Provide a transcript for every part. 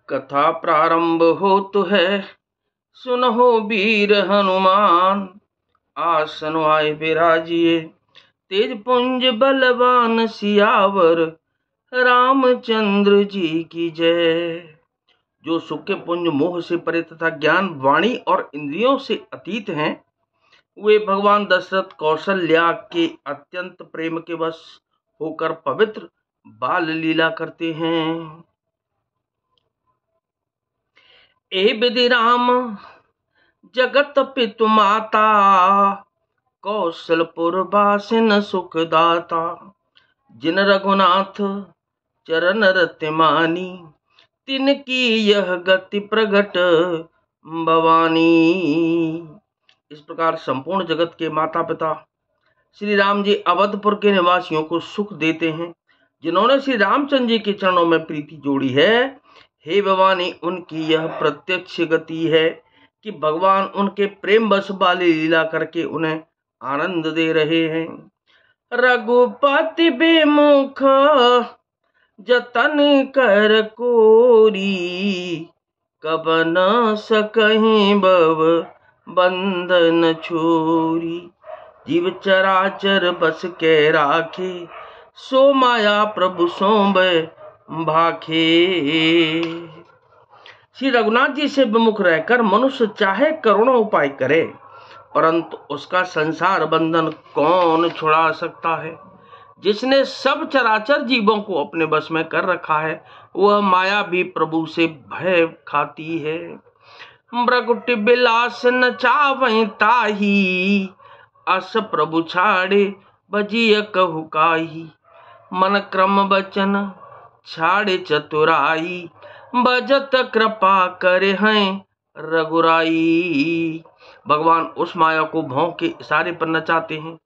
कथा प्रारंभ होत है, सुनहो वीर हनुमान। आसन आए विराजिए, तेज पुंज बलवान सियावर, रामचंद्र जी की जय। जो सुख के पुंज मोह से परे तथा ज्ञान वाणी और इंद्रियों से अतीत हैं, वे भगवान दशरथ कौशल्या के अत्यंत प्रेम के वश होकर पवित्र बाल लीला करते हैं। ए विधि राम जगत पितु माता, कौशलपुर बासिन सुखदाता। जिन रघुनाथ चरण रति मानी, तिनकी यह गति प्रगट भवानी। इस प्रकार संपूर्ण जगत के माता पिता श्री राम जी अवधपुर के निवासियों को सुख देते हैं। जिन्होंने श्री रामचंद्र जी के चरणों में प्रीति जोड़ी है, हे भवानी, उनकी यह प्रत्यक्ष गति है कि भगवान उनके प्रेम बस वाली लीला करके उन्हें आनंद दे रहे हैं। रघुपति बेमुख जतन कर कोरी, कबन सकहीं भव बंधन छोरी। जीव चराचर बस के राखे, सो माया प्रभु सोंब भाखे। श्री रघुनाथ जी से विमुख रहकर मनुष्य चाहे करोड़ों उपाय करे, परंतु उसका संसार बंधन कौन छुड़ा सकता है। जिसने सब चराचर जीवों को अपने बस में कर रखा है, वह माया भी प्रभु से भय खाती है। मृगुटि बिलास न चावहि ताही, अस प्रभु छाड़े बजिय कहु काही। मन क्रम वचन छाड़े चतुराई, बजत कृपा करे हैं रघुराई। भगवान उस माया को भौं के इशारे पर नचाते हैं।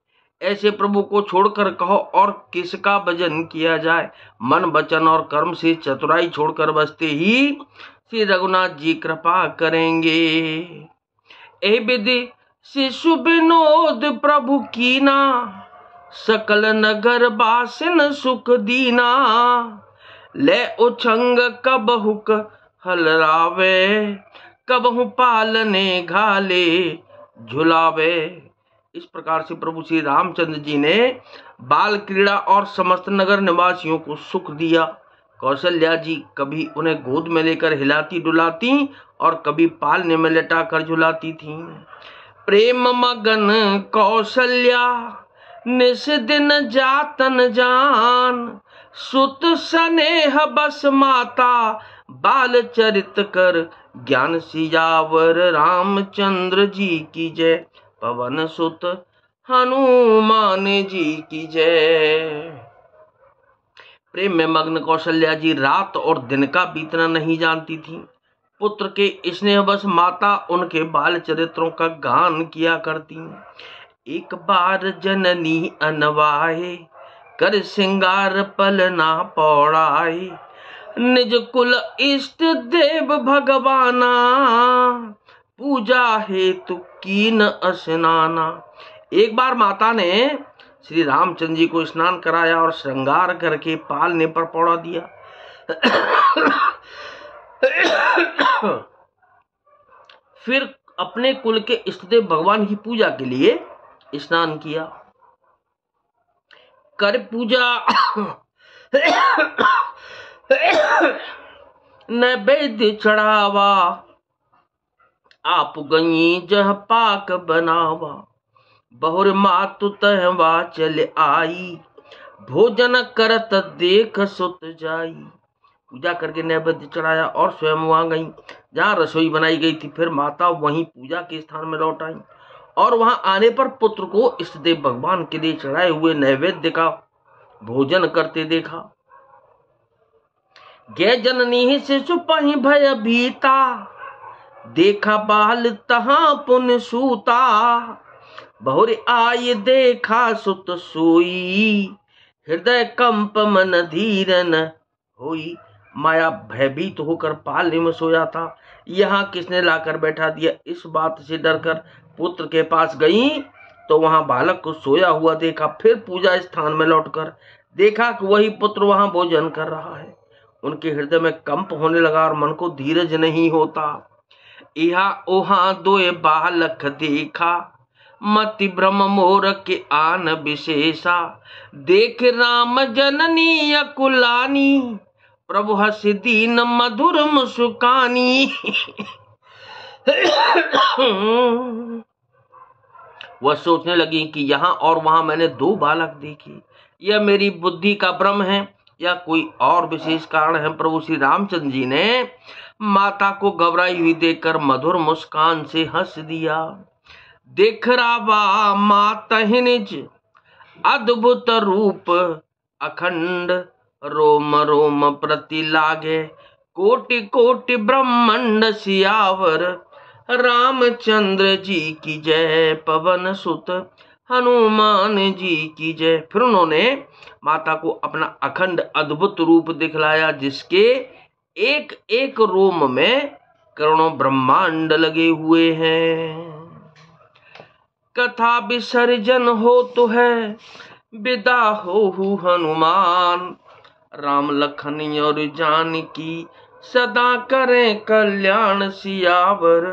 ऐसे प्रभु को छोड़कर कहो और किसका भजन किया जाए। मन वचन और कर्म से चतुराई छोड़कर बसते ही श्री रघुनाथ जी कृपा करेंगे। ए विधि शिशु विनोद प्रभु कीना, सकल नगर बासिन सुख दीना। ले उछंग कबहुक हलरावे, कबहु पालने घाले झुलावे। इस प्रकार से प्रभु श्री रामचंद्र जी ने बाल क्रीड़ा और समस्त नगर निवासियों को सुख दिया। कौशल्या जी कभी उन्हें गोद में लेकर हिलाती डुलाती और कभी पालने में लटाकर झुलाती थीं। प्रेम मगन कौशल्या निस दिन जातन जान, सुत स्नेह बस माता बाल चरित कर ज्ञान। सियावर रामचंद्र जी की जय, पवन सुत हनुमान जी की जय। प्रेम में मग्न कौशल्या जी रात और दिन का बीतना नहीं जानती थी। पुत्र के स्नेह बस माता उनके बाल चरित्रों का गान किया करती। एक बार जननी अनवाए, कर सिंगार पलना पौड़ाए। निज कुल इष्ट देव भगवाना, पूजा हेतु कीन स्नाना। एक बार माता ने श्री रामचंद्र जी को स्नान कराया और श्रृंगार करके पालने पर पौड़ा दिया। फिर अपने कुल के इष्टदेव भगवान की पूजा के लिए स्नान किया। कर पूजा नैवेद्य चढ़ावा, आप गई जह पाक बनावा। बहुर मातु तहवा चल आई, भोजन करत देख सुत जाई। पूजा करके नैवेद्य चढ़ाया और स्वयं वहां गई जहाँ रसोई बनाई गई थी। फिर माता वहीं पूजा के स्थान में लौट आई और वहां आने पर पुत्र को इष्टदेव भगवान के लिए चढ़ाए हुए नैवेद्य का भोजन करते देखा। गे जननी शिशु पहि भय भीता, देखा बाल तहां पुन सूता। बहुर आय देखा सुत सोई, हृदय कंप मन धीर न होई। माया भयभीत होकर पालने में सोया था, यहाँ किसने लाकर बैठा दिया। इस बात से डरकर पुत्र के पास गई तो वहां बालक को सोया हुआ देखा। फिर पूजा स्थान में लौटकर देखा कि वही पुत्र वहां भोजन कर रहा है। उनके हृदय में कंप होने लगा और मन को धीरज नहीं होता। इहा ओहा दोए बालक देखा, मति भ्रम मोर के आन विशेषा। देख राम जननी अकुलानी, प्रभु हस दीन मधुर मुस्कानी। वह सोचने लगी कि यहाँ और वहां मैंने 2 बालक देखे, यह मेरी बुद्धि का भ्रम है या कोई और विशेष कारण है। प्रभु श्री रामचंद्र जी ने माता को घबराई हुई देखकर मधुर मुस्कान से हंस दिया। देख रावा माता ही निज अद्भुत रूप, अखंड रोम रोम प्रति लागे। कोटि कोटि ब्रह्मांड सियावर, रामचंद्र जी की जय। पवन सुत हनुमान जी की जय। फिर उन्होंने माता को अपना अखंड अद्भुत रूप दिखलाया, जिसके एक एक रोम में करोड़ों ब्रह्मांड लगे हुए हैं। कथा विसर्जन हो तो है, विदा हो हनुमान। राम लखन और जानकी, सदा करें कल्याण सियावर।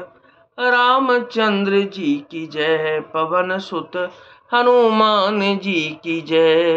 रामचंद्र जी की जय। पवन सुत हनुमान जी की जय।